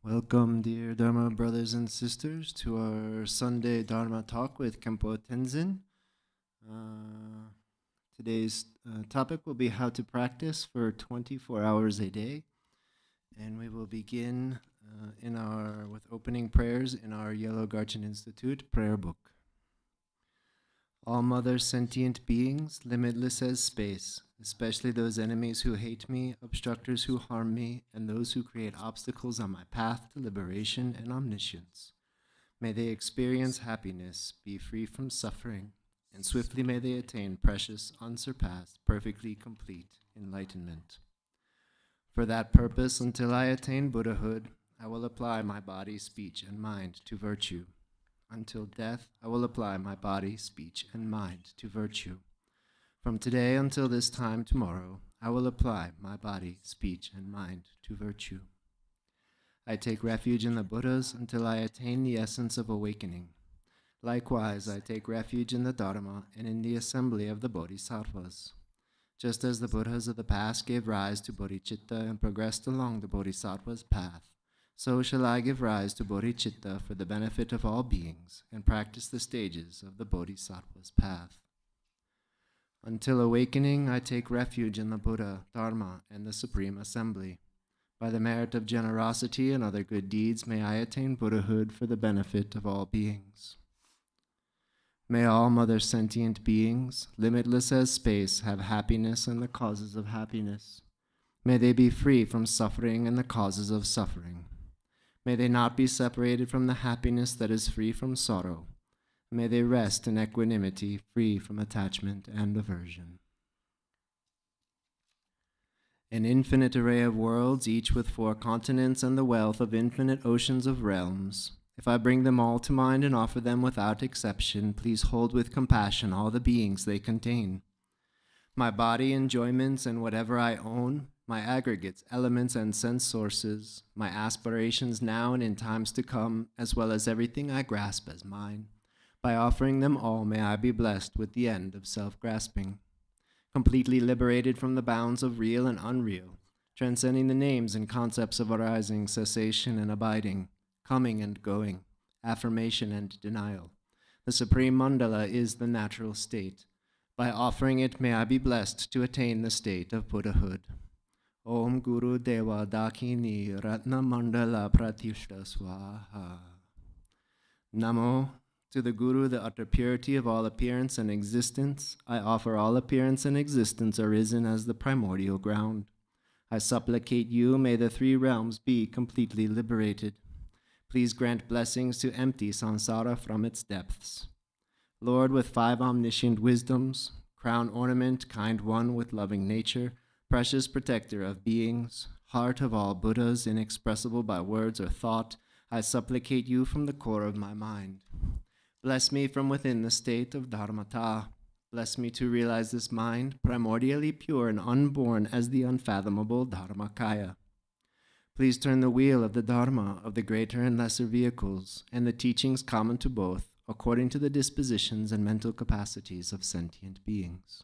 Welcome, dear Dharma brothers and sisters, to our Sunday Dharma talk with Khenpo Tenzin. Today's topic will be how to practice for 24 hours a day, and we will begin with opening prayers in our Yellow Garchen Institute prayer book. All mother sentient beings, limitless as space, especially those enemies who hate me, obstructors who harm me, and those who create obstacles on my path to liberation and omniscience. May they experience happiness, be free from suffering, and swiftly may they attain precious, unsurpassed, perfectly complete enlightenment. For that purpose, until I attain Buddhahood, I will apply my body, speech, and mind to virtue. Until death, I will apply my body, speech, and mind to virtue. From today until this time tomorrow, I will apply my body, speech, and mind to virtue. I take refuge in the Buddhas until I attain the essence of awakening. Likewise, I take refuge in the Dharma and in the assembly of the Bodhisattvas. Just as the Buddhas of the past gave rise to bodhicitta and progressed along the Bodhisattva's path, so shall I give rise to bodhicitta for the benefit of all beings and practice the stages of the Bodhisattva's path. Until awakening, I take refuge in the Buddha, Dharma, and the Supreme Assembly. By the merit of generosity and other good deeds, may I attain Buddhahood for the benefit of all beings. May all mother sentient beings, limitless as space, have happiness and the causes of happiness. May they be free from suffering and the causes of suffering. May they not be separated from the happiness that is free from sorrow. May they rest in equanimity, free from attachment and aversion. An infinite array of worlds, each with 4 continents and the wealth of infinite oceans of realms. If I bring them all to mind and offer them without exception, please hold with compassion all the beings they contain. My body, enjoyments, and whatever I own, my aggregates, elements, and sense sources, my aspirations now and in times to come, as well as everything I grasp as mine. By offering them all, may I be blessed with the end of self-grasping. Completely liberated from the bounds of real and unreal, transcending the names and concepts of arising, cessation, and abiding, coming and going, affirmation and denial. The supreme mandala is the natural state. By offering it, may I be blessed to attain the state of Buddhahood. Om Guru Deva Dakini Ratna Mandala Pratishta Swaha. Namo. To the Guru, the utter purity of all appearance and existence, I offer all appearance and existence arisen as the primordial ground. I supplicate you, may the 3 realms be completely liberated. Please grant blessings to empty samsara from its depths. Lord, with 5 omniscient wisdoms, crown ornament, kind one with loving nature, precious protector of beings, heart of all Buddhas, inexpressible by words or thought, I supplicate you from the core of my mind. Bless me from within the state of Dharmata. Bless me to realize this mind, primordially pure and unborn as the unfathomable Dharmakaya. Please turn the wheel of the Dharma of the greater and lesser vehicles and the teachings common to both, according to the dispositions and mental capacities of sentient beings.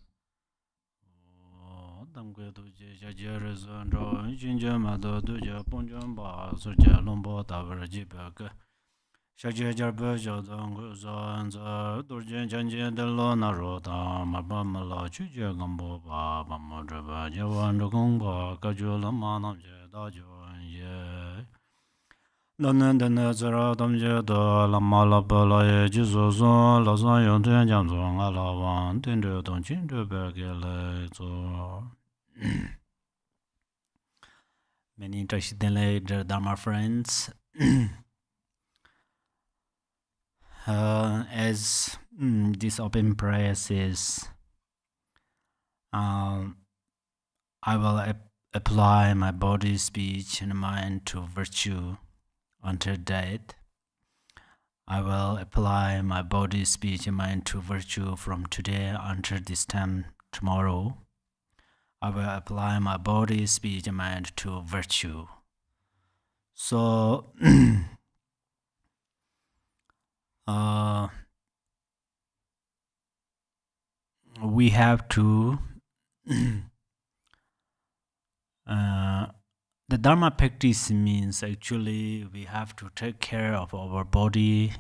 Shakya jarpa jodang zanza durjan janjan delo narota mabamala chujya gambo ba bamodraba jawan rukungba kajula manam jadajon ye Nanandana zara damja da lamala bala ye jizozo lazan yontuyan jamzon alawan tindro donchin bergele zo Many interested Dharma friends. As this open prayer says, I will apply my body, speech, and mind to virtue until death. I will apply my body, speech, and mind to virtue from today until this time tomorrow. I will apply my body, speech, and mind to virtue. So, we have to the Dharma practice means actually we have to take care of our body,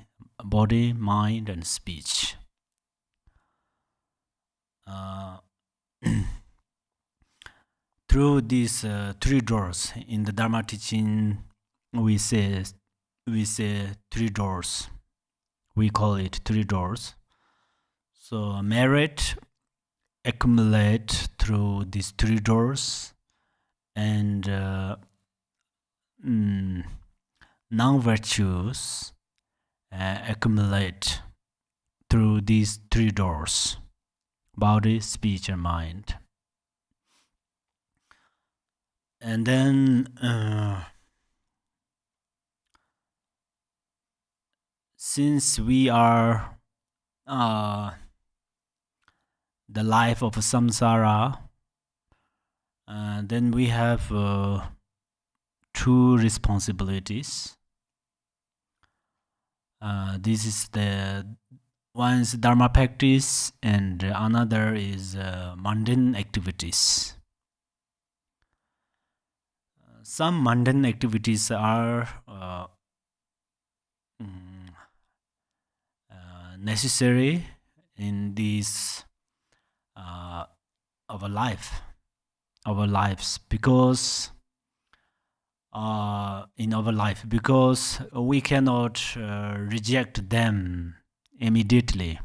mind, and speech. Through these three doors in the Dharma teaching, we say three doors. We call it three doors. So merit accumulate through these three doors, and non-virtues accumulate through these three doors: body, speech, and mind. And then since we are the life of samsara, then we have two responsibilities. This is the one is Dharma practice, and another is mundane activities. Some mundane activities are necessary in these our lives, because in our life, because we cannot reject them immediately.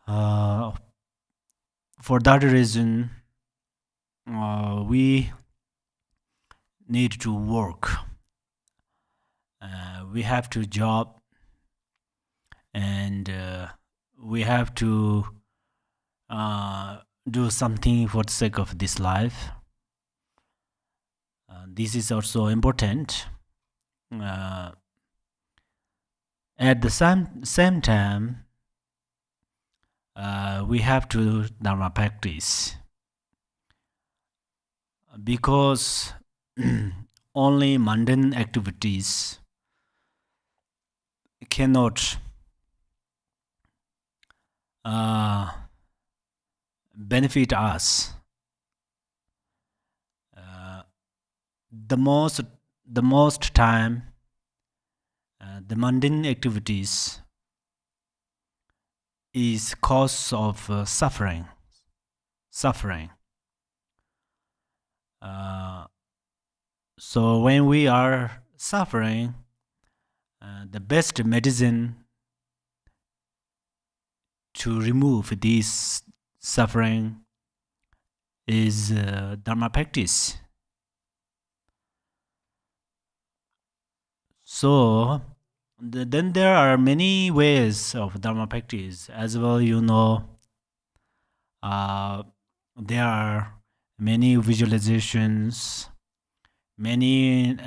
For that reason, we need to work. We have to job, and we have to do something for the sake of this life. This is also important. At the same time, we have to Dharma practice, because only mundane activities cannot benefit us. The most time, the mundane activities is cause of suffering. So when we are suffering, the best medicine to remove this suffering is Dharma practice. So then there are many ways of Dharma practice as well. There are many visualizations, many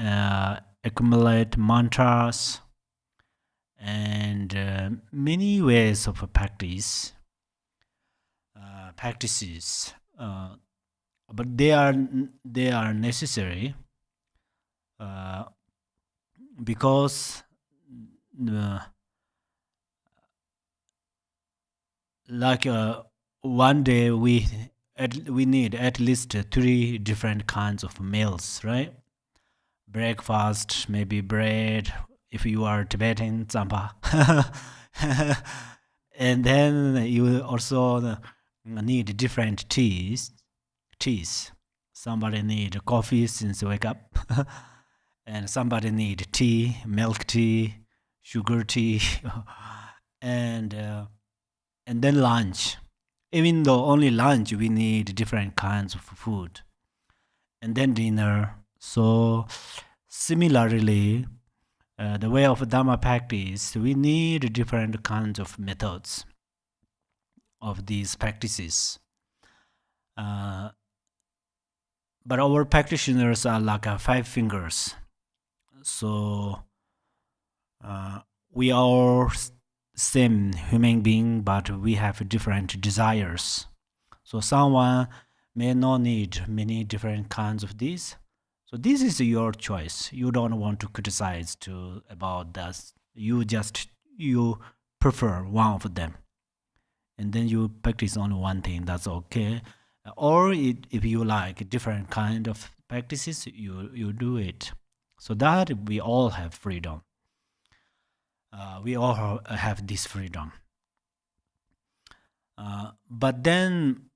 accumulate mantras, and many ways of practices. But they are necessary, because one day we need at least 3 different kinds of meals, right? Breakfast, maybe bread, if you are Tibetan, tsampa. And then you also need different teas. Somebody need coffee since wake up. And somebody need tea, milk tea, sugar tea, and then lunch. Even though only lunch, we need different kinds of food, and then dinner. So similarly, the way of Dharma practice, we need different kinds of methods of these practices. But our practitioners are like 5 fingers. So we are same human being, but we have different desires. So someone may not need many different kinds of these. So this is your choice. You don't want to criticize about that. You prefer one of them, and then you practice only one thing. That's okay. Or if you like different kind of practices, you do it. So that we all have freedom. We all have this freedom. But then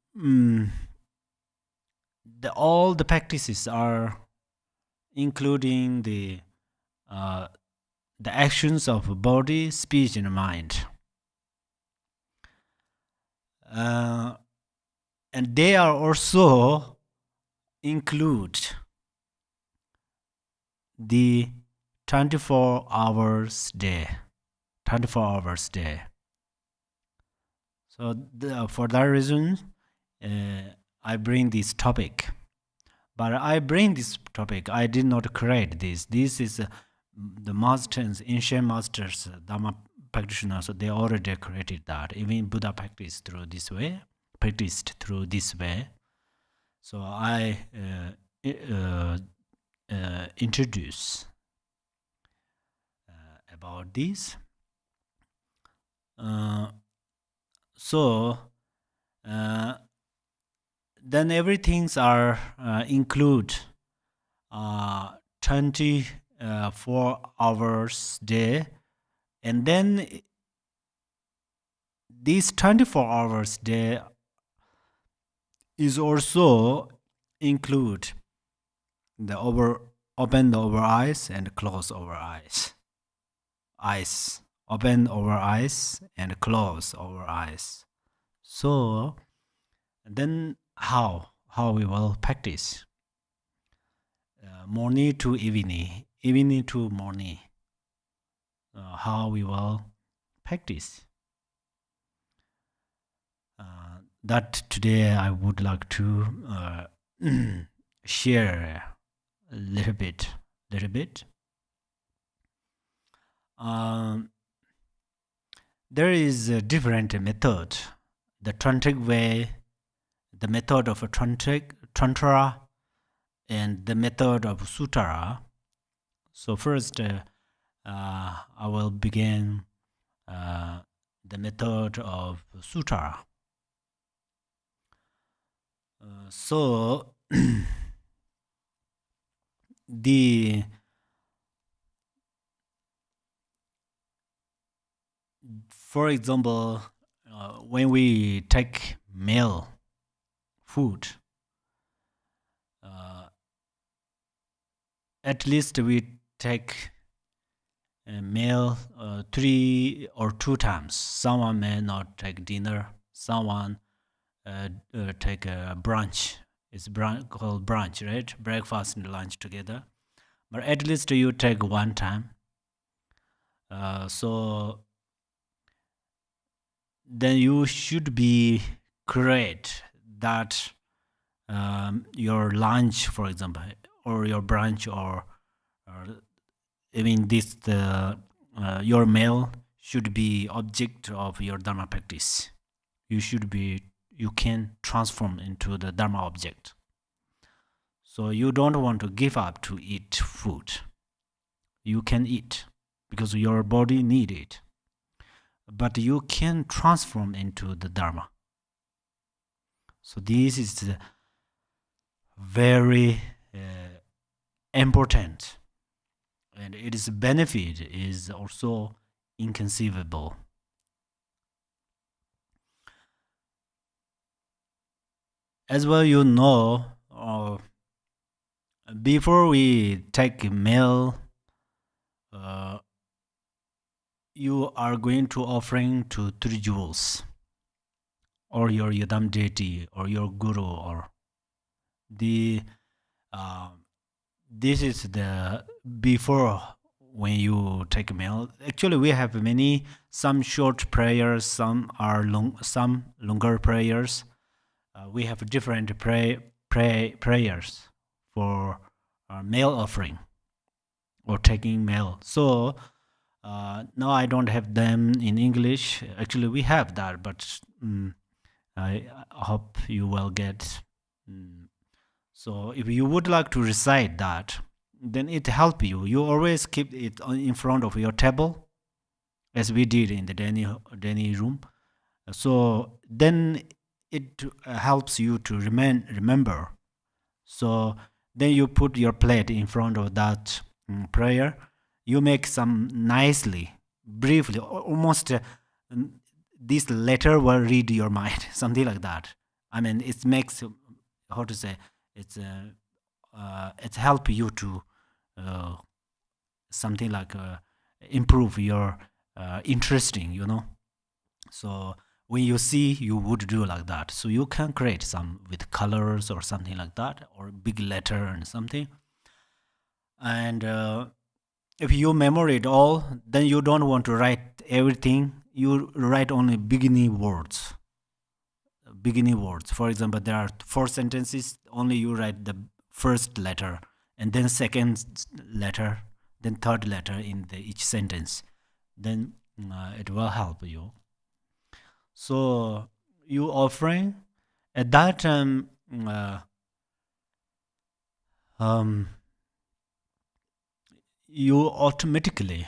all the practices are including the actions of body, speech, and mind. And they are also include the 24 hours day. 24 hours day. So for that reason, I bring this topic. But I bring this topic, I did not create this. This is the masters, ancient masters, Dharma practitioners, they already created that. Even Buddha practiced through this way. So I introduce about this. So then everything's are include 24 hours day, and then this 24 hours day is also include the open over eyes and close over eyes. Eyes open over eyes and close over eyes. So then how we will practice? Morning to evening, evening to morning. How we will practice? That today I would like to share a little bit. There is a different method. The tantric way, the method of a tantra, and the method of sutra. So first, I will begin the method of sutra. So for example, when we take meal, food, at least we take a meal 3 or 2 times. Someone may not take dinner. Someone take a brunch. It's called brunch, right? Breakfast and lunch together. But at least you take 1 time. So then you should be correct that your lunch, for example, or your brunch, or even this your meal should be object of your Dharma practice. You can transform into the Dharma object. So you don't want to give up to eat food. You can eat because your body needs it. But you can transform into the Dharma. So this is very important, and its benefit is also inconceivable. As well, you know, before we take a meal, you are going to offering to 3 jewels, or your Yadam deity, or your guru, or the this is the before when you take a meal. Actually, we have some short prayers, some are some longer prayers. We have different prayers for meal offering or taking meal. So now I don't have them in English. Actually, we have that, but I hope you will get. So if you would like to recite that, then it help you. You always keep it in front of your table, as we did in the Danny room. So then it helps you to remember. So then you put your plate in front of that prayer. You make some nicely, briefly, almost this letter will read your mind, something like that. I mean, it makes, how to say, it's help you to uh, something like improve your interesting, So when you see, you would do like that. So you can create some with colors or something like that, or big letter and something. And if you memory it all, then you don't want to write everything. You write only beginning words. Beginning words. For example, there are 4 sentences. Only you write the first letter, and then second letter, then third letter in each sentence. Then it will help you. So you offering at that time, you automatically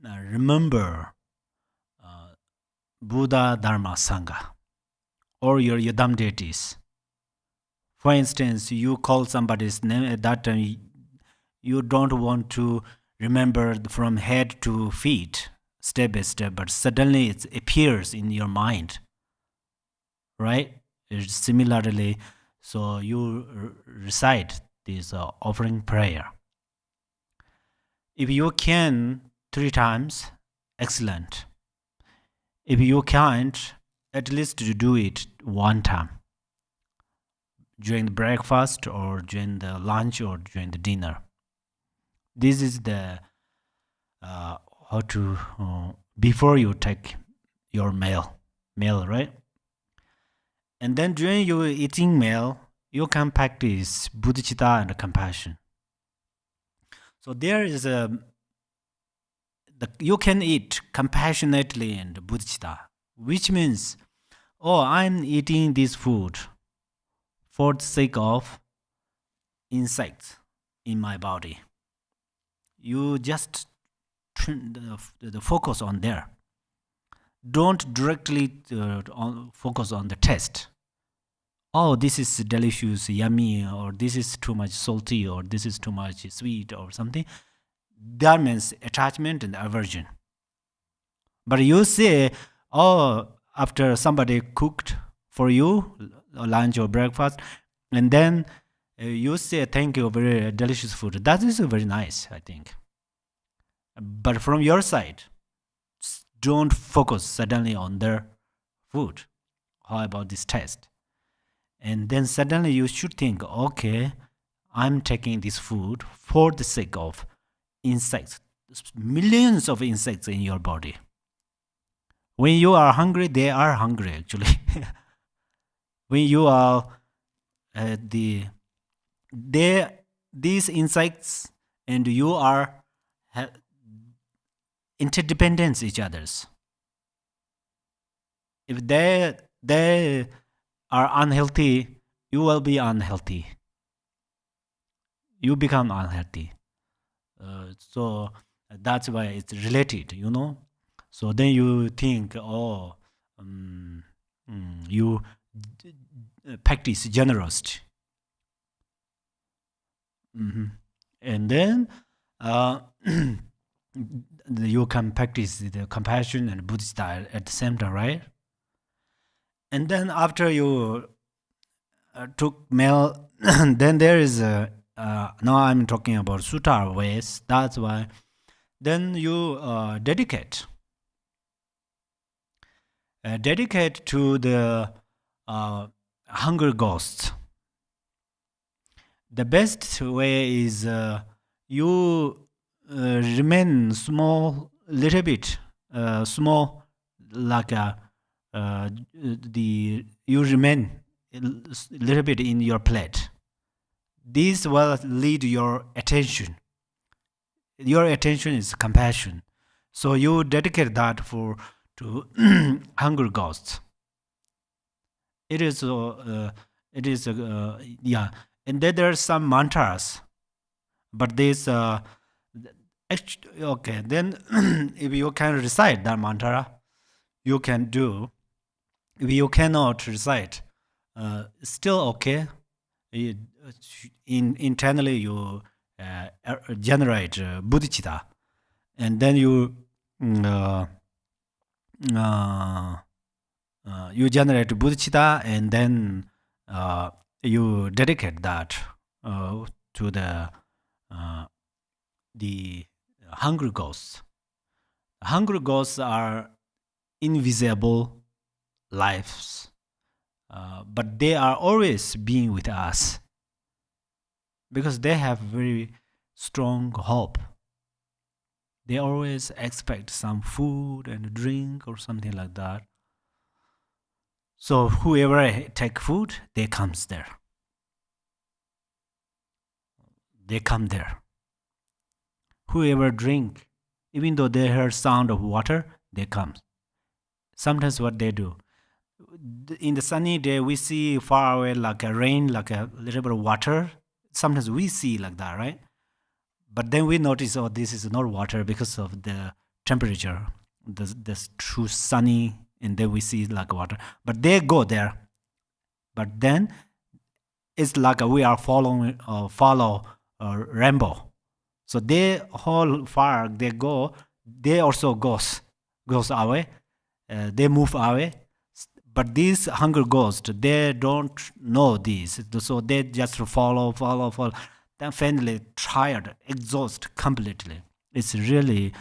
remember Buddha, Dharma, Sangha, or your Yadam deities. For instance, you call somebody's name at that time, you don't want to remember from head to feet, step by step, but suddenly it appears in your mind, right? Similarly, so you recite this offering prayer. If you can 3 times, excellent. If you can't, at least do it 1 time during the breakfast or during the lunch or during the dinner. This is the how to before you take your meal, right? And then during your eating meal, you can practice bodhicitta and compassion. So there is you can eat compassionately and bodhicitta, which means, oh, I'm eating this food for the sake of insects in my body. You just the focus on there. Don't directly focus on the taste. Oh, this is delicious, yummy, or this is too much salty, or this is too much sweet, or something. That means attachment and aversion. But you say, oh, after somebody cooked for you, lunch or breakfast, and then you say, thank you, very delicious food. That is very nice, I think. But from your side, don't focus suddenly on their food. How about this taste? And then suddenly you should think, okay, I'm taking this food for the sake of insects. Millions of insects in your body. When you are hungry, they are hungry actually. When you are these insects and you are interdependent each others. If they are unhealthy, you will be unhealthy. You become unhealthy. So that's why it's related, So then you think, oh, you practice generosity. And then you can practice the compassion and Buddhist style at the same time, right? And then after you took meal, then there is now I'm talking about sutta ways. That's why. Then you dedicate to the hunger ghosts. The best way is you remain small, little bit small, like you remain a little bit in your plate. This will lead your attention. Your attention is compassion, so you dedicate that to hunger ghosts. It is yeah, and then there are some mantras, but this okay. Then if you can recite that mantra, you can do. If you cannot recite, still okay. Internally, you generate bodhicitta, and then you you generate bodhicitta, and then you dedicate that to the hungry ghosts. Hungry ghosts are invisible lives, but they are always being with us because they have very strong hope. They always expect some food and drink or something like that. So whoever take food, they comes there. They come there. Whoever drink, even though they hear sound of water, they come. Sometimes what they do, in the sunny day, we see far away like a rain, like a little bit of water. Sometimes we see like that, right? But then we notice, oh, this is not water because of the temperature. This too sunny, and then we see like water. But they go there. But then it's like we are follow rainbow. So they whole far they go. They also goes away. They move away. But these hunger ghosts, they don't know this. So they just follow. Then finally tired, exhausted completely. It's really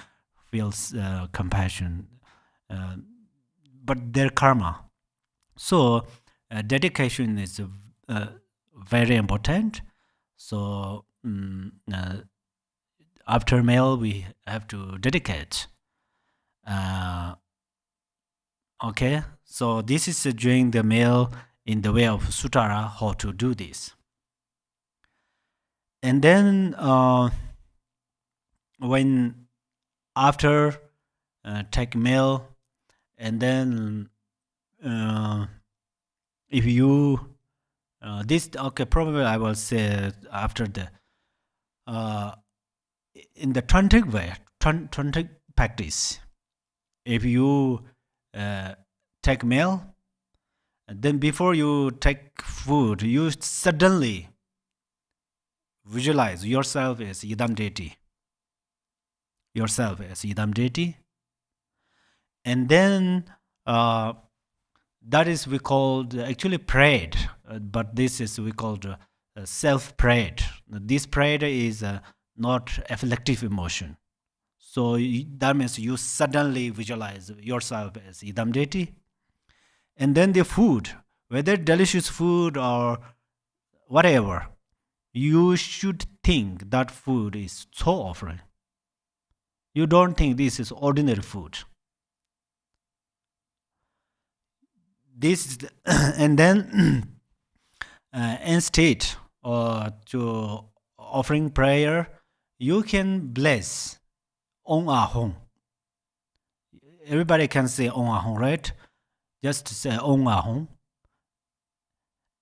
feels compassion. But their karma. So dedication is very important. So after meal, we have to dedicate. Okay, so this is during the meal in the way of Sutara how to do this. And then when after take meal, and then if you this okay, probably I will say after the in the tantric way, tantric practice, if you take meal, then before you take food, you suddenly visualize yourself as Idam deity. And then that is we called actually prayed, but this is we called self prayed. This prayed is not afflictive emotion. So that means you suddenly visualize yourself as Idam deity. And then the food, whether delicious food or whatever, you should think that food is so offering. You don't think this is ordinary food. This and then instead to offering prayer, you can bless Om Ahong. Everybody can say Om Ahong, right? Just say Om Ahong.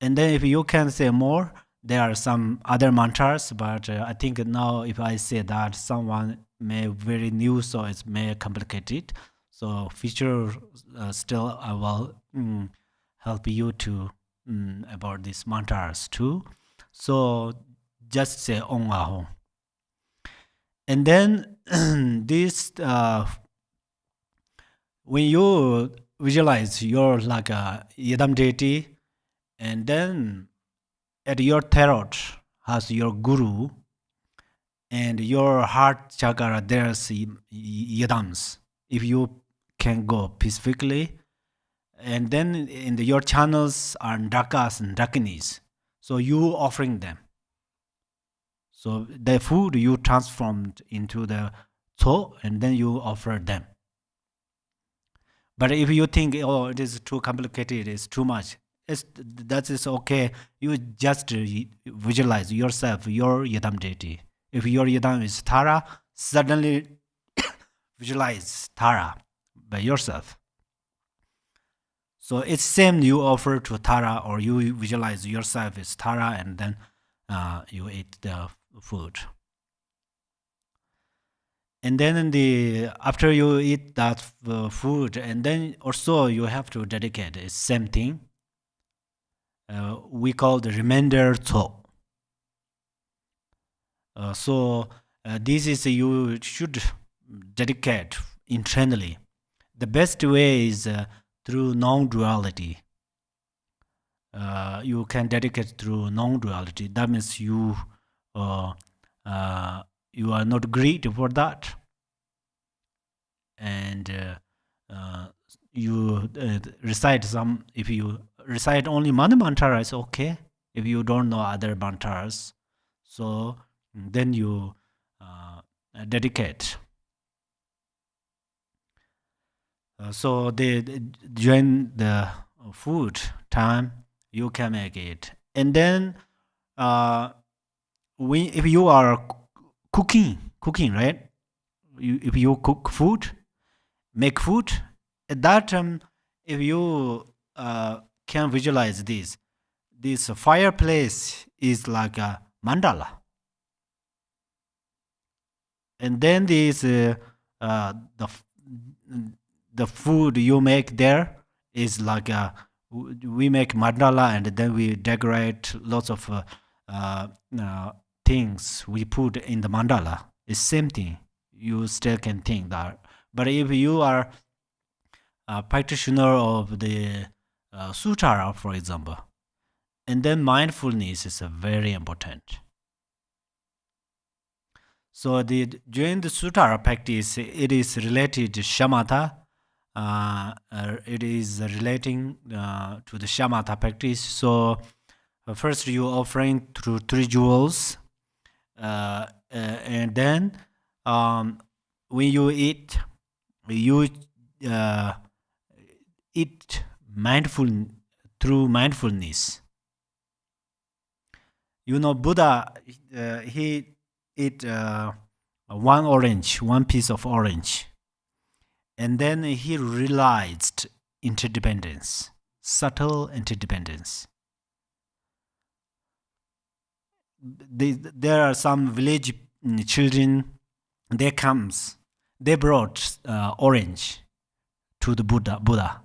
And then if you can say more, there are some other mantras, but I think now if I say that, someone may very new, so it may complicate it. So future still I will help you to about these mantras too. So just say Om Ahong. And then this when you visualize you're like a Yidam deity, and then at your throat has your guru, and your heart chakra there's Yidams. If you can go peacefully, and then in your channels are Dakas and Dakinis, so you offering them. So the food you transformed into the Tso, and then you offer them. But if you think, oh, it is too complicated, it's too much, that is okay. You just visualize yourself, your Yidam deity. If your Yidam is Tara, suddenly visualize Tara by yourself. So it's same you offer to Tara, or you visualize yourself as Tara, and then you eat the food. And then after you eat that food, and then also you have to dedicate. It's same thing. We call the remainder to. So this is you should dedicate internally. The best way is through non-duality. You can dedicate through non-duality. That means you are not greedy for that, and you recite some. If you recite only one mantra, it's okay. If you don't know other mantras, so then you dedicate. So during the food time, you can make it, and then if you are cooking, right? If you cook food, make food, at that time, if you can visualize this fireplace is like a mandala, and then the food you make there is like we make mandala, and then we decorate lots of things we put in the mandala. It's same thing. You still can think that. But if you are a practitioner of the sutara, for example, and then mindfulness is very important. So during the sutara practice, it is related to shamatha. It is relating to the shamatha practice. So first you offering through 3 jewels, and then when you eat, you eat through mindfulness. Buddha, he ate one piece of orange, and then he realized interdependence, subtle interdependence. There are some village children. They brought orange to the Buddha,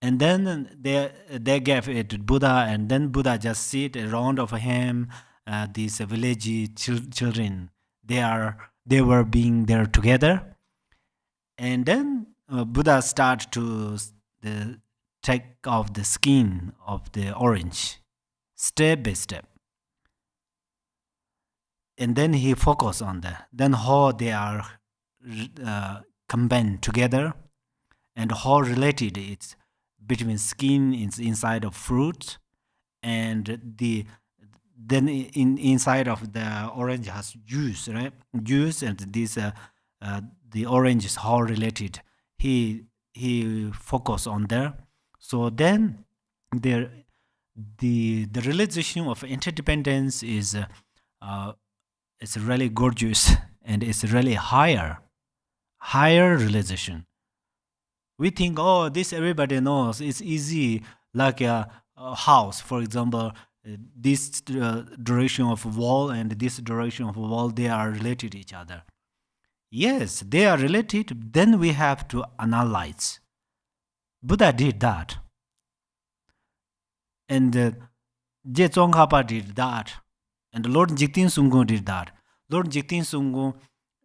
and then they gave it to Buddha, and then Buddha just sit around of him. These village children, they were being there together, and then Buddha start to take off the skin of the orange, step by step. And then he focused on that. Then how they are combined together, and how related it's between skin is inside of fruit, and then inside of the orange has juice, right? Juice, and this the orange is how related. He focused on there. So then the realization of interdependence is it's really gorgeous, and it's really higher realization. We think, oh, this everybody knows. It's easy, like a house, for example. This direction of wall and this direction of wall, they are related to each other. Yes, they are related. Then we have to analyze. Buddha did that, and Je Tsongkhapa did that, and Lord Jigten Sunggu did that. Lord Jigten Sunggu,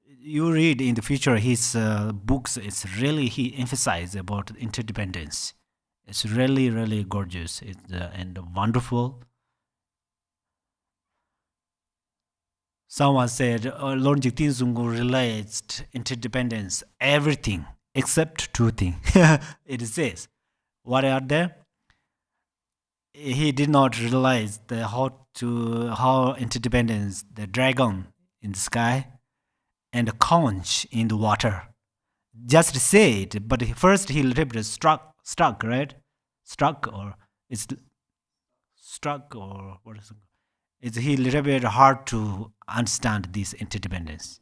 you read in the future his books, it's really, he emphasized about interdependence. It's really, really gorgeous and wonderful. Someone said Lord Jigten Sunggu realized interdependence, everything except 2 things. It says, what are they? He did not realize how interdependence, the dragon in the sky and the conch in the water. Just say it, but first he little bit struck, right? Struck, or it's struck, or what is it? It's he little bit hard to understand this interdependence.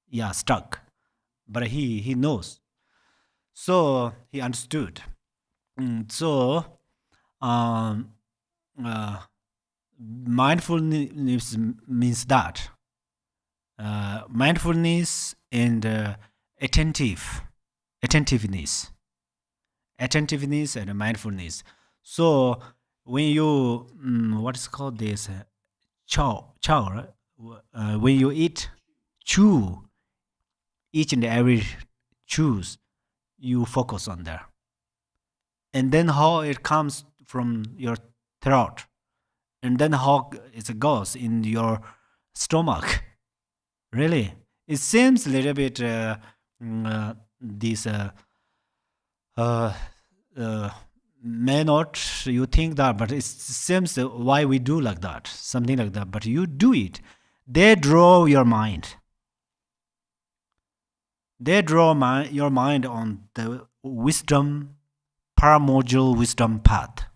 Yeah, stuck, but he knows. So he understood. So mindfulness means that mindfulness and attentiveness and mindfulness. So when you what is called this chow right? When you chew each and every chews, you focus on there, and then how it comes from your throat, and then how it goes in your stomach. Really, it seems a little bit this uh, uh, may not you think that, but it seems why we do like that, something like that. But you do it. They draw your mind. They draw your mind on the wisdom, paramodal wisdom path,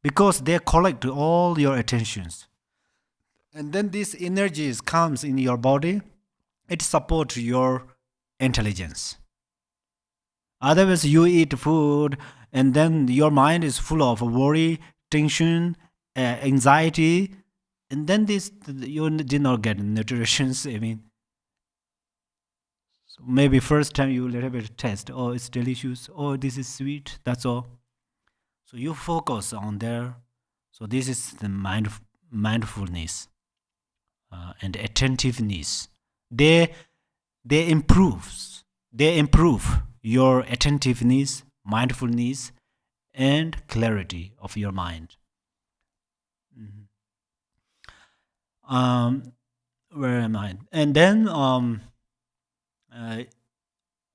because they collect all your attentions, and then this energies comes in your body. It supports your intelligence. Otherwise, you eat food and then your mind is full of worry, tension, anxiety, and then this you did not get nutrition. I mean, so maybe first time you little bit test. Oh, it's delicious. Oh, this is sweet. That's all. So you focus on there. So this is the mindfulness and attentiveness. They they improves. They improve your attentiveness, mindfulness, and clarity of your mind. Mhm. Where am I? And then uh,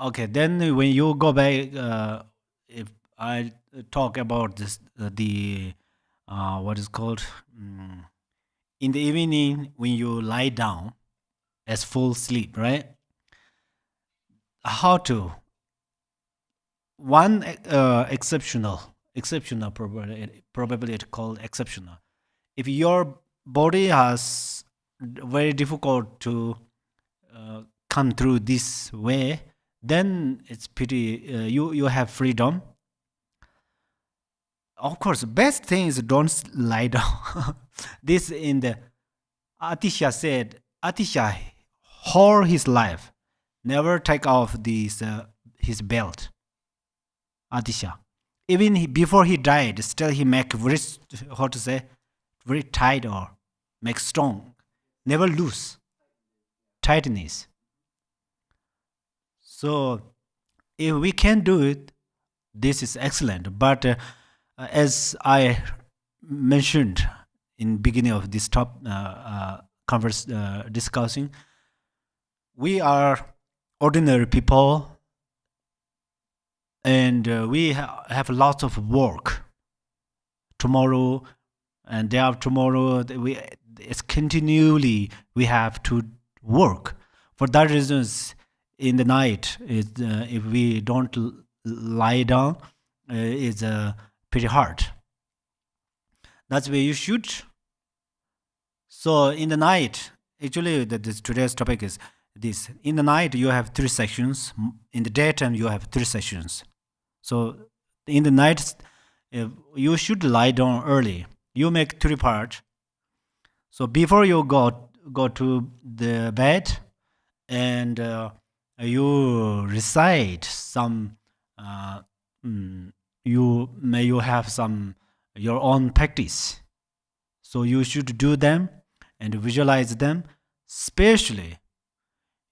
okay, then when you go back, if I talk about this, the what is called in the evening when you lie down as full sleep, right? How to one exceptional probably it called exceptional. If your body has very difficult to come through this way, then it's pretty you have freedom. Of course, best thing is don't lie down. This in the Atisha said, Atisha whole his life never take off his belt. Atisha, even before he died, still he make very how to say very tight or make strong, never loose tightness. So if we can do it, this is excellent. But as I mentioned in beginning of this discussing, we are ordinary people, and we have lots of work tomorrow and day after tomorrow. It's continually we have to work. For that reasons, in the night, if we don't lie down, it's pretty hard. That's where you should. So in the night, actually, today's topic is this. In the night, you have three sessions. In the daytime, you have three sessions. So in the night, you should lie down early. You make three parts. So before you go to the bed, and you recite some, you have some your own practice. So you should do them and visualize them. Especially,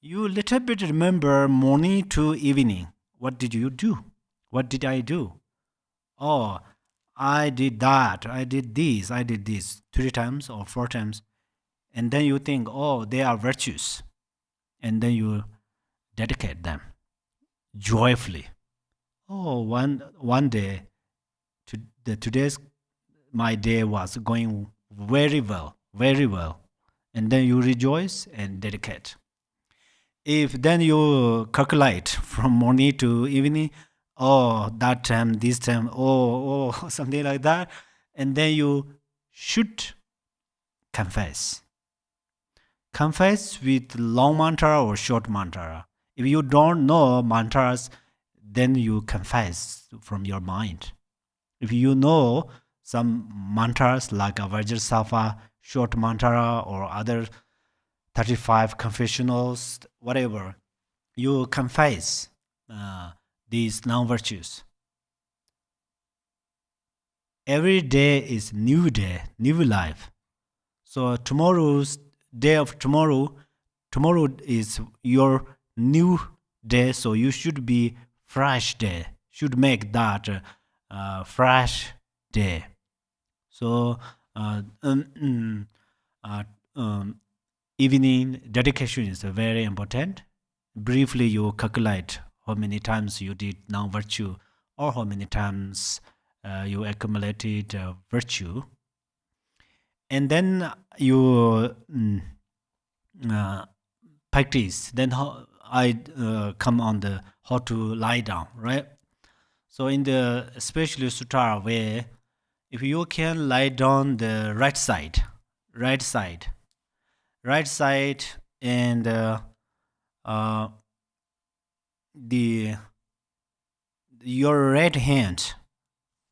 you little bit remember morning to evening. What did you do? What did I do? Oh, I did that. I did this. I did this 3 times or 4 times. And then you think, oh, they are virtues. And then you dedicate them joyfully. Oh, one day, today's my day was going very well, very well. And then you rejoice and dedicate. If then you calculate from morning to evening, oh, that time, this time, something like that, and then you should confess. Confess with long mantra or short mantra. If you don't know mantras, then you confess from your mind. If you know some mantras like a Vajrasattva, short mantra, or other 35 confessionals, whatever, you confess these non-virtues. Every day is new day, new life. So tomorrow's day of tomorrow is your new day, so you should be fresh day, should make that fresh day. So evening dedication is very important. Briefly, you calculate how many times you did non-virtue or how many times you accumulated virtue. And then you practice. Then I come on the how to lie down, right? So in the especially sutta where if you can lie down the right side, and your right hand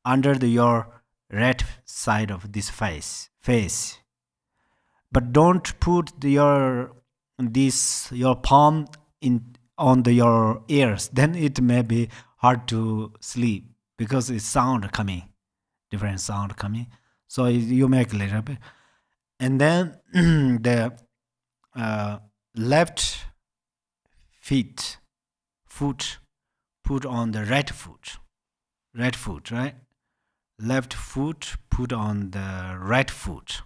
under your right side of this face, but don't put your palm on your ears. Then it may be hard to sleep because it's different sound coming. So you make a little bit, and then the left foot put on the right foot, right? Left foot put on the right foot.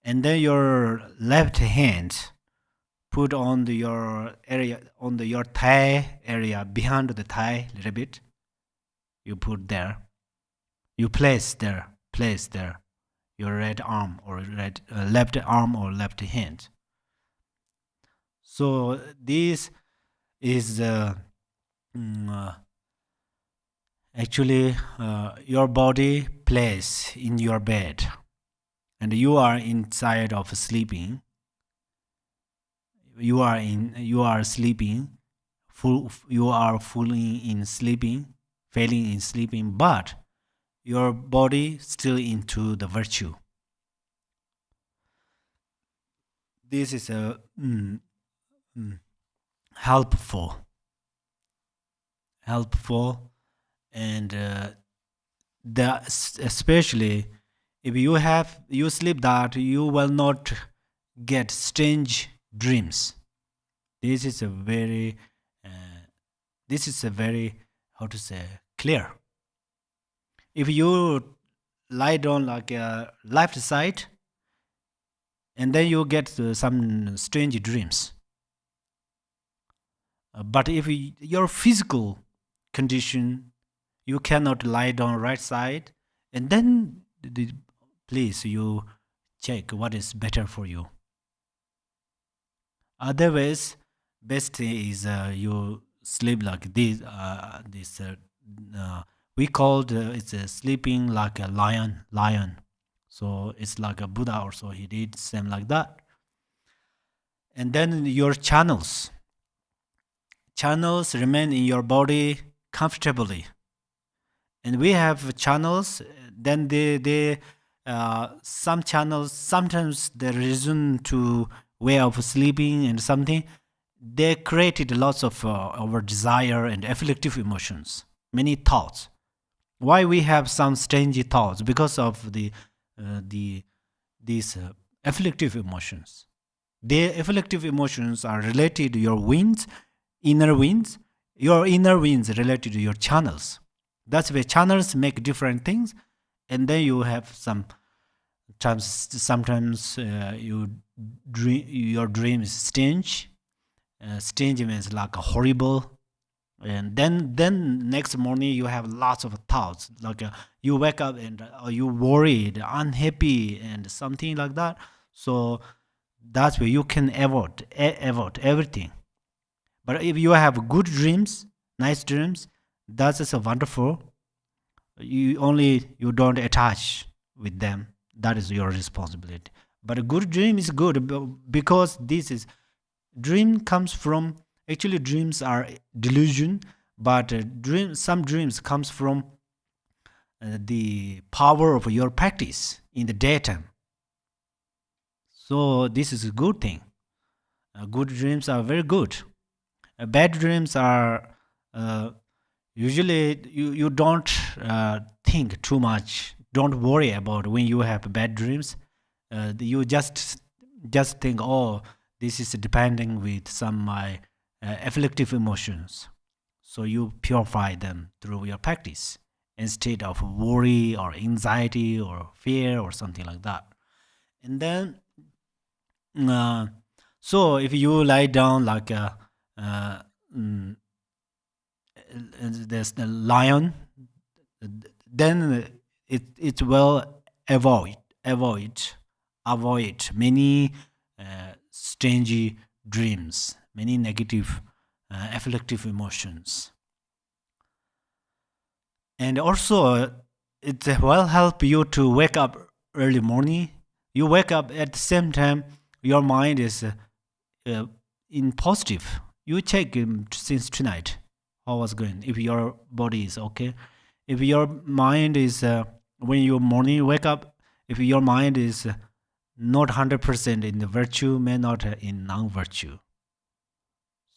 And then your left hand put on your area, on your thigh area, behind the thigh a little bit. You put there. You place there your right arm or left arm or left hand. So this is actually your body place in your bed, and you are inside of sleeping. You are sleeping. You are fully in sleeping, failing in sleeping, but your body still into the virtue. This is a helpful, and especially if you sleep that you will not get strange dreams. This is a very how to say clear. If you lie down like a left side, and then you get some strange dreams. But if your physical condition, you cannot lie down right side, and then please you check what is better for you. Otherwise, best thing is you sleep like this. We called it's sleeping like a lion. So it's like a Buddha also. He did same like that. And then your channels remain in your body comfortably. And we have channels. Then they some channels, sometimes the reason to way of sleeping and something, they created lots of our desire and afflictive emotions, many thoughts. Why we have some strange thoughts? Because of these afflictive emotions. The afflictive emotions are related to your winds, inner winds. Your inner winds related to your channels. That's why channels make different things, and then you have sometimes your dream is strange. Strange means like a horrible. And then next morning you have lots of thoughts, like you wake up and you worried, unhappy, and something like that. So that's where you can avoid everything. But if you have good dreams, nice dreams, that's just wonderful. You don't attach with them. That is your responsibility. But a good dream is good because this is dream comes from. Actually, dreams are delusion, but some dreams comes from the power of your practice in the daytime. So this is a good thing. Good dreams are very good. Bad dreams are usually you don't think too much. Don't worry about when you have bad dreams. You just think, oh, this is depending with some my afflictive emotions. So you purify them through your practice instead of worry or anxiety or fear or something like that. And then, uh, so if you lie down like uh, mm, there's the lion, then it will avoid avoid avoid many strange dreams, many negative afflictive emotions. And also it will help you to wake up early morning. You wake up at the same time your mind is uh, in positive. You check since tonight how was going, if your body is okay, if your mind is when you morning wake up, if your mind is not 100% in the virtue, may not in non-virtue.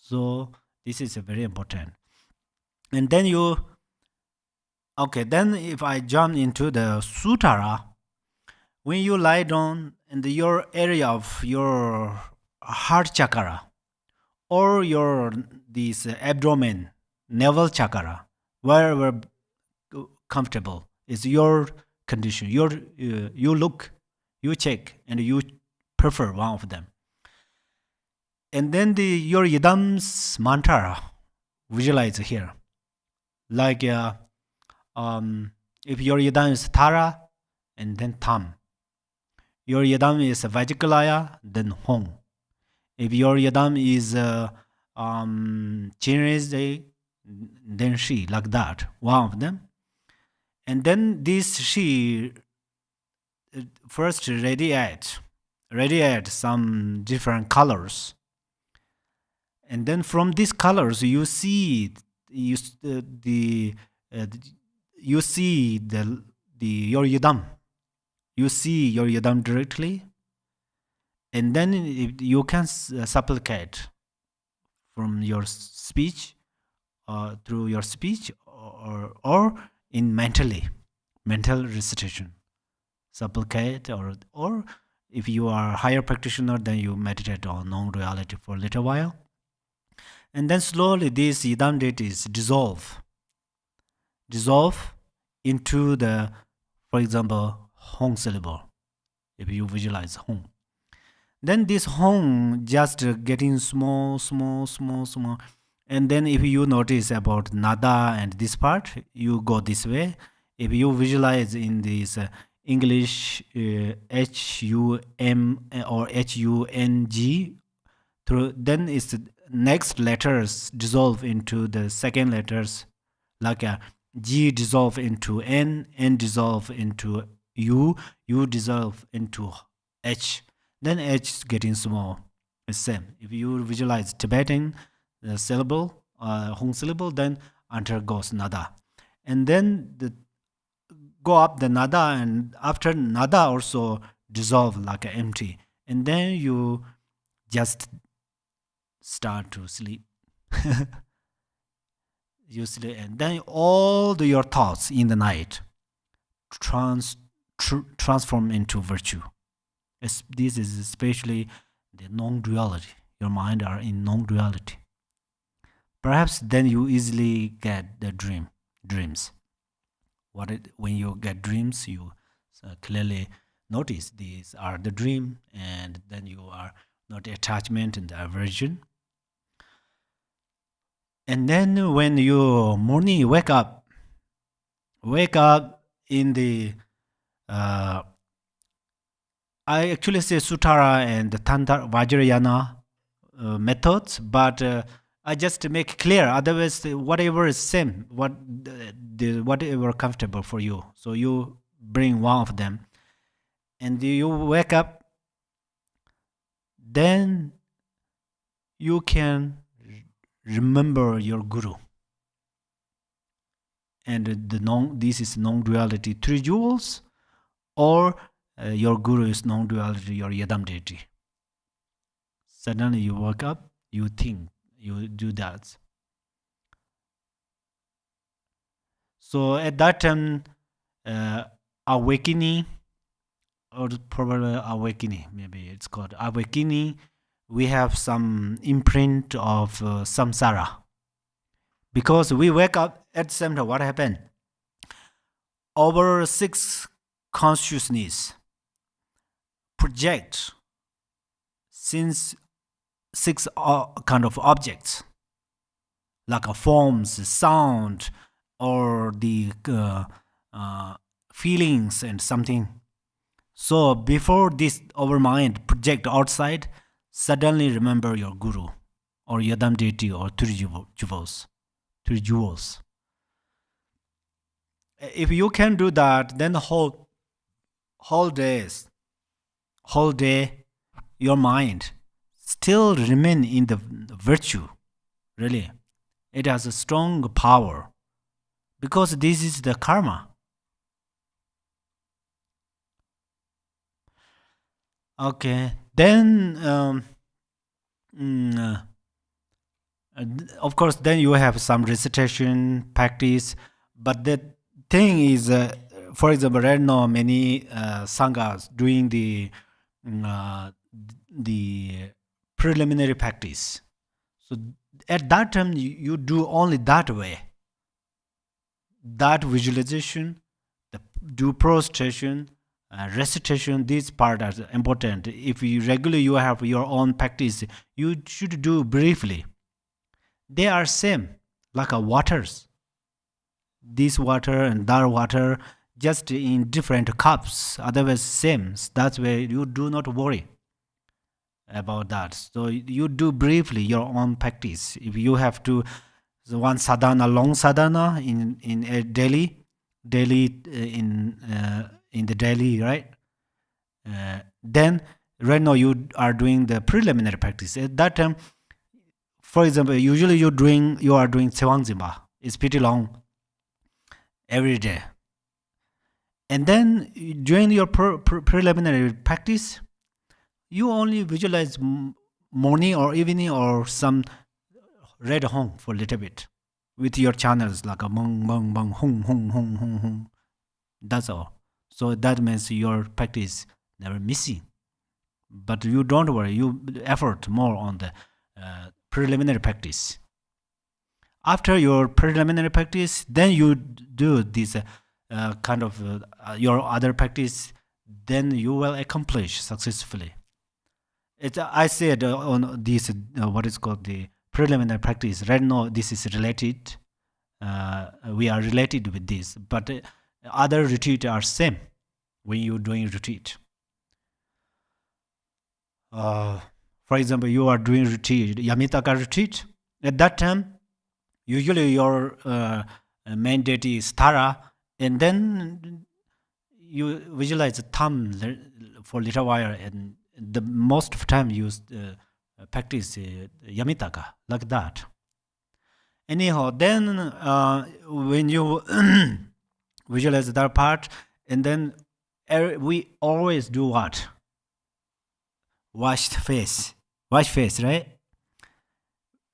So this is very important. And then you, okay, then if I jump into the sutara, when you lie down in your area of your heart chakra or your this abdomen, navel chakra, wherever comfortable is your condition. Your you look, you check, and you prefer one of them. And then your yidam's mantra visualize here, like if your yidam is tara, and then tam. Your yidam is vajikalaya, then hong. If your yidam is Chinese, then she, like that, one of them. And then this she first radiate some different colors, and then from these colors you see the you see the your yidam, you see your yidam directly, and then you can supplicate from your speech, through your speech, or in mental recitation, supplicate, or if you are a higher practitioner, then you meditate on non-duality for a little while, and then slowly this yidam deities dissolve into the, for example, hong syllable. If you visualize hong, then this hong just getting small, and then if you notice about nada and this part, you go this way. If you visualize in this English hum or hung through, then it's next letters dissolve into the second letters, like a G dissolve into N dissolve into U dissolve into H. Then H is getting small. It's same. If you visualize Tibetan syllable, Hong syllable, then undergoes nada. And then go up the nada, and after nada also dissolve like an empty. And then you just start to sleep. You sleep, and then all your thoughts in the night transform into virtue. This is especially the non-duality. Your mind are in non-duality. Perhaps then you easily get the dreams. When you get dreams, you clearly notice these are the dream, and then you are not attachment and aversion. And then when you morning wake up in the I actually say Sutara and Tantra Vajrayana methods, but I just make clear. Otherwise, whatever is same, whatever comfortable for you. So you bring one of them, and you wake up. Then you can remember your guru, and this is non-duality 3 jewels, or your guru is non-duality, your yadam deity. Suddenly you wake up, you think, you do that. So at that time, awakening, or probably awakening, maybe it's called awakening, we have some imprint of samsara. Because we wake up at the same time, what happened? Our six consciousness project since six kind of objects, like a forms, sound, or the feelings and something. So before this, our mind project outside, suddenly remember your guru, or yadam deity, or three jewels. If you can do that, then the whole day, your mind still remain in the virtue. Really, it has a strong power, because this is the karma. Okay, then of course, then you have some recitation practice, but the thing is, for example, right now many sanghas doing the preliminary practice. So at that time, you do only that way. That visualization, do prostration, recitation. These part are important. If you regularly you have your own practice, you should do briefly. They are same, like a waters. This water and that water, just in different cups. Otherwise, same. That's why you do not worry about that. So you do briefly your own practice. If you have to, one sadhana, long sadhana in a daily in the daily, right? Then right now you are doing the preliminary practice. At that time, for example, usually you are doing Sewang Zimba. It's pretty long every day. And then during your preliminary practice, you only visualize morning or evening or some red hong for a little bit with your channels, like a bong bong bong hong hong hong hong hong. That's all. So that means your practice never missing. But you don't worry, you effort more on the preliminary practice. After your preliminary practice, then you do this kind of your other practice, then you will accomplish successfully. I said on this, what is called the preliminary practice. Right now, this is related. We are related with this, but other retreat are same when you're doing retreat. For example, you are doing retreat, Yamitaka retreat. At that time, usually your main deity is Tara, and then you visualize the thumb for a little while, and the most of time you practice Yamitaka, like that. Anyhow, then when you visualize that part, and then we always do what? Wash face, right?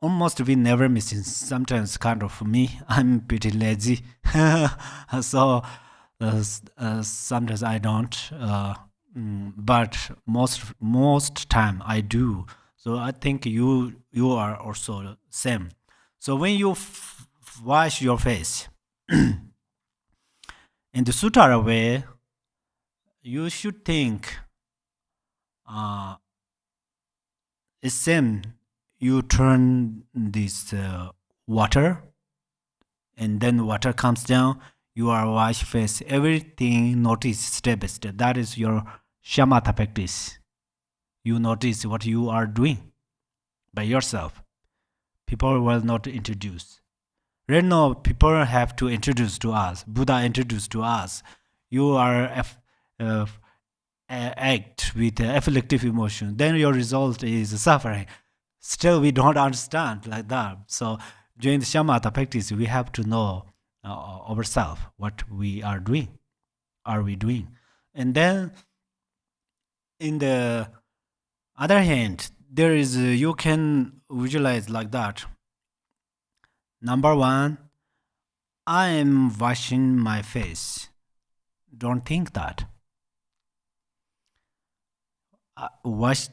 Almost we never missing. Sometimes kind of me, I'm pretty lazy, so sometimes I don't. But most time I do. So I think you are also same. So when you wash your face in the sutara way, you should think it's same. You turn this water, and then water comes down. You are wash face. Everything notice step by step. That is your shamatha practice. You notice what you are doing by yourself. People will not introduce. Right now, people have to introduce to us. Buddha introduced to us. You are act with afflictive emotion. Then your result is suffering. Still, we don't understand like that. So during the shamatha practice, we have to know ourselves what we are doing. Are we doing? And then in the other hand, there is you can visualize like that. Number one, I am washing my face. Don't think that. Wash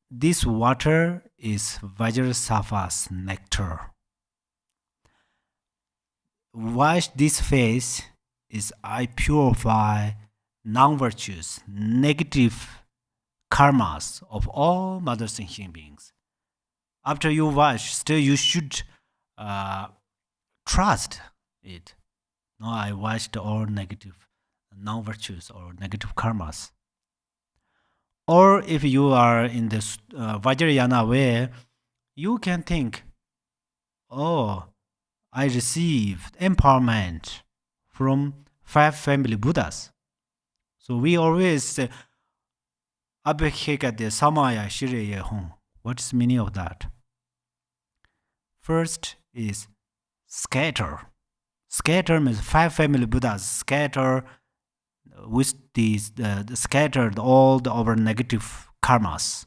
this water is Vajrasattva's nectar. Wash this face is I purify non-virtues, negative karmas of all mother thinking beings. After you wash, still you should trust it. No, I washed all negative non-virtues or negative karmas. Or if you are in this Vajrayana way, you can think, oh, I received empowerment from 5 family Buddhas. So we always say, Abhikekate Samaya Shireye Hong. What's the meaning of that? First is scatter. Scatter means 5 family Buddhas scatter with these scattered all the our negative karmas.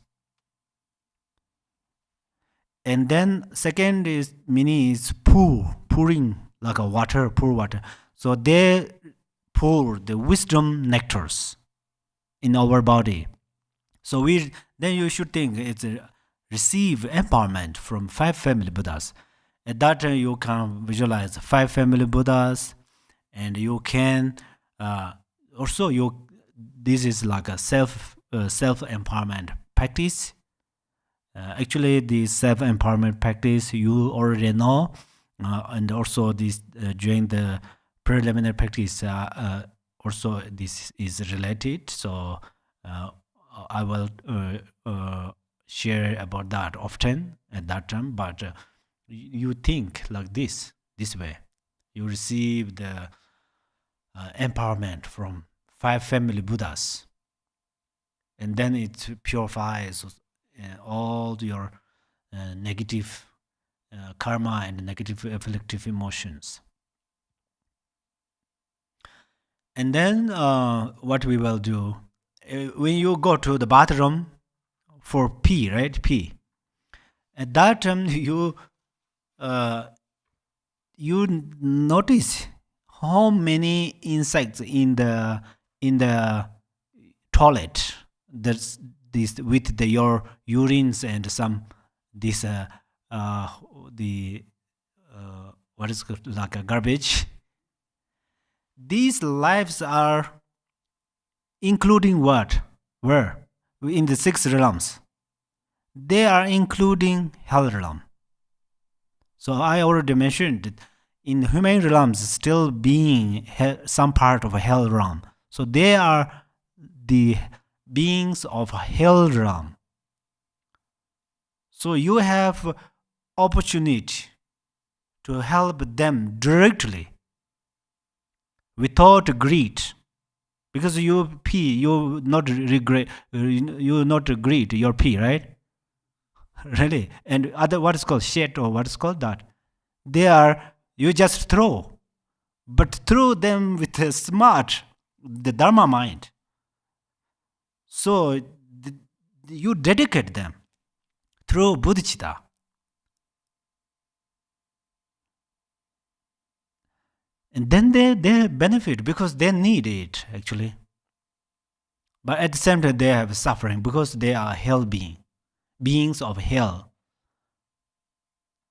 And then second is meaning is pouring like a water, pour water. So they pour the wisdom nectars in our body. So then you should think it's receive empowerment from 5 family Buddhas. At that time you can visualize 5 family Buddhas, and you can also this is like a self empowerment practice. Actually, the self empowerment practice you already know, and also this during the preliminary practice also this is related. So I will share about that often at that time. But you think like this way, you receive the empowerment from 5 family Buddhas, and then it purifies all your negative karma and negative afflictive emotions. And then what we will do, when you go to the bathroom for pee, right? Pee. At that time you notice how many insects in the toilet. There's this with your urines and some this what is called like a garbage. These lives are including what? Where? In the 6 realms. They are including hell realm. So I already mentioned that in human realms still being some part of a hell realm. So they are the beings of hell realm. So you have opportunity to help them directly without greed, because you pee, you not regret, you not greed your pee, right? Really. And other what is called shit or what is called that, they are you just throw, but throw them with a smart the Dharma mind. So you dedicate them through bodhicitta. And then they benefit because they need it actually. But at the same time they have suffering because they are hell beings of hell.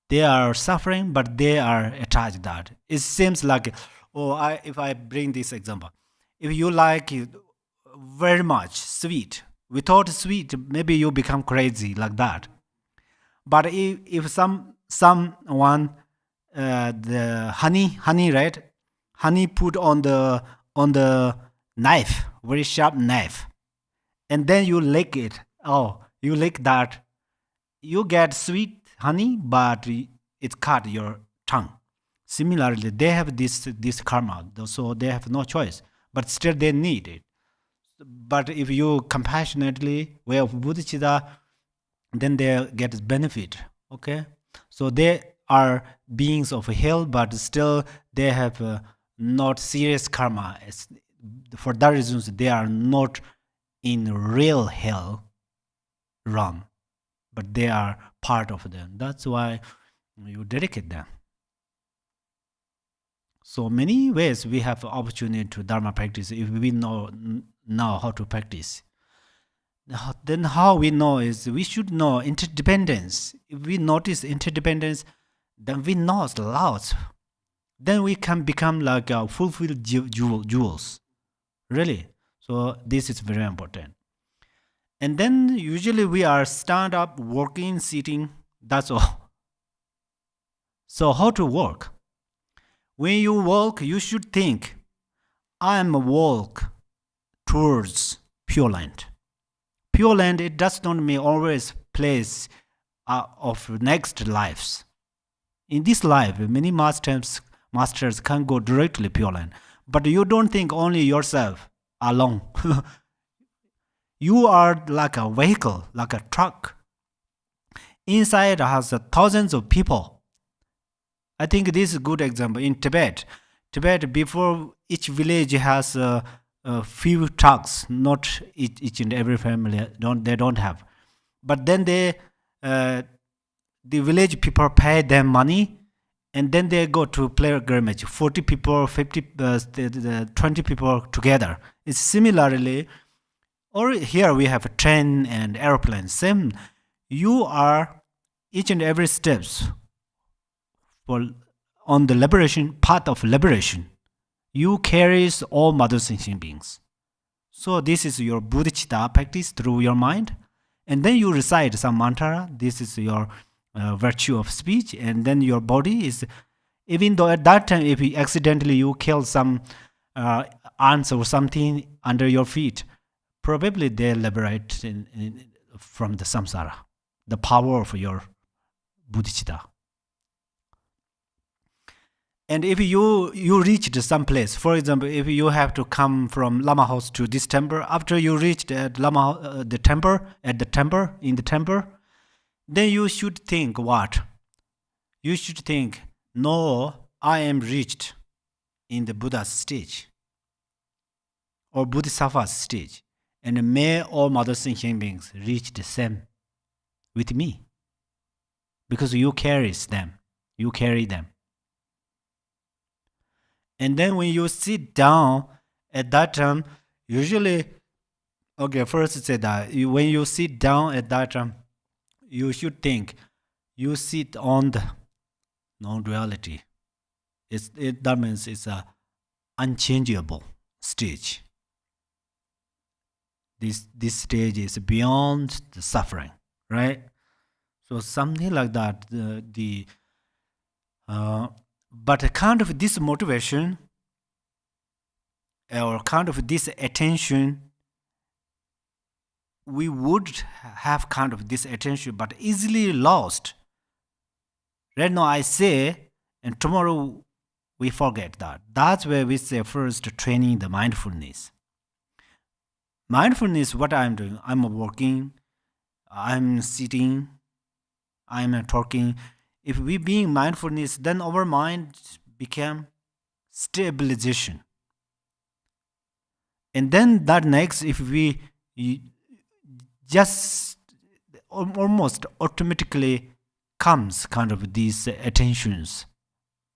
They are suffering, but they are attached that. It seems like, if I bring this example, if you like it very much sweet, without sweet, maybe you become crazy like that. But if someone the honey, right? Honey put on the knife, very sharp knife, and then you lick it. Oh, you lick that, you get sweet honey, but it cut your tongue. Similarly, they have this karma, so they have no choice, but still they need it. But if you compassionately way of bodhicitta, then they get benefit. Okay, so they are beings of hell, but still they have not serious karma. For that reasons, they are not in real hell realm, but they are part of them. That's why you dedicate them. So many ways we have opportunity to Dharma practice if we know how to practice. Then how we know is we should know interdependence. If we notice interdependence, then we know lots. Then we can become like fulfilled jewels. Really. So this is very important. And then usually we are stand up, working, sitting. That's all. So how to work? When you walk, you should think, I am a walk towards Pure Land. Pure Land, it does not mean always place of next lives. In this life, many masters can go directly Pure Land. But you don't think only yourself alone. You are like a vehicle, like a truck. Inside has thousands of people. I think this is a good example. In Tibet, before each village has a few trucks, not each and every family they don't have. But then the village people pay them money, and then they go to pilgrimage. 40 people, 50, 20 people together. It's similarly, or here we have a train and airplane. Same, you are each and every steps for on the liberation path of liberation. You carries all mother sentient beings. So this is your bodhicitta practice through your mind, and then you recite some mantra. This is your virtue of speech, and then your body is. Even though at that time, if accidentally you kill some ants or something under your feet, probably they liberate from the samsara, the power of your bodhicitta. And if you reached some place, for example, if you have to come from Lama house to this temple, after you reached at Lama the temple in the temple, then you should think what? You should think, no, I am reached in the Buddha's stage or Bodhisattva's stage, and may all mother sentient beings reach the same with me, because you carry them. And then when you sit down at that time, usually, okay, first say that when you sit down at that time, you should think you sit on the non-duality. That means it's a unchangeable stage. This stage is beyond the suffering, right? So something like that. But a kind of this motivation or kind of this attention, we would have kind of this attention, but easily lost. Right now I say, and tomorrow we forget that. That's where we say first training the mindfulness. Mindfulness, what I'm doing, I'm working, I'm sitting, I'm talking. If we being mindfulness, then our mind became stabilization. And then that next, if we just almost automatically comes kind of these attentions.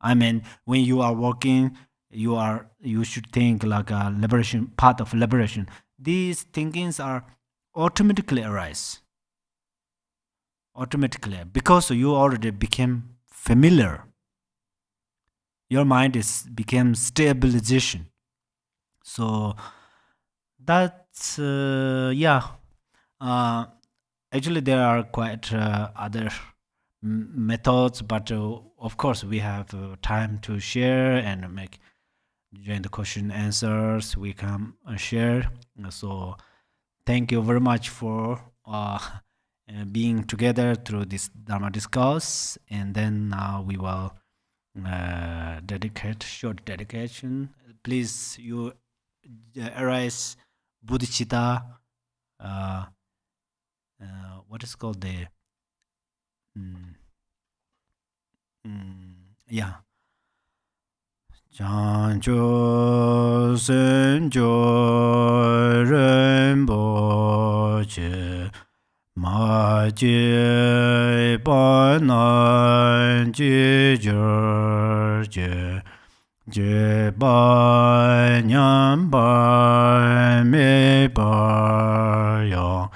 I mean, when you are walking, you should think like a liberation, path of liberation. These thinkings are automatically arise. Automatically, because you already became familiar. Your mind became stabilization. So that's actually there are quite other methods, but of course we have time to share and make during the question answers we can share. So thank you very much for being together through this Dharma discourse, and then now we will dedicate short dedication. Please, you arise bodhicitta. What is called the yeah, Chancho Senjo Rinpoche Ma Ji Pa Nan Ji Jur Je Je Ba Nyam Ba Me Ba Yang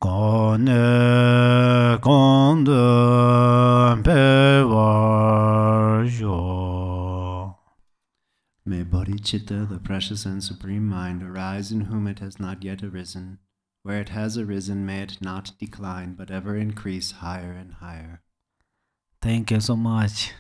Kon Ne Kon De Pe War Jo. May bodhicitta, the precious and supreme mind, arise in whom it has not yet arisen. Where it has arisen, may it not decline, but ever increase higher and higher. Thank you so much.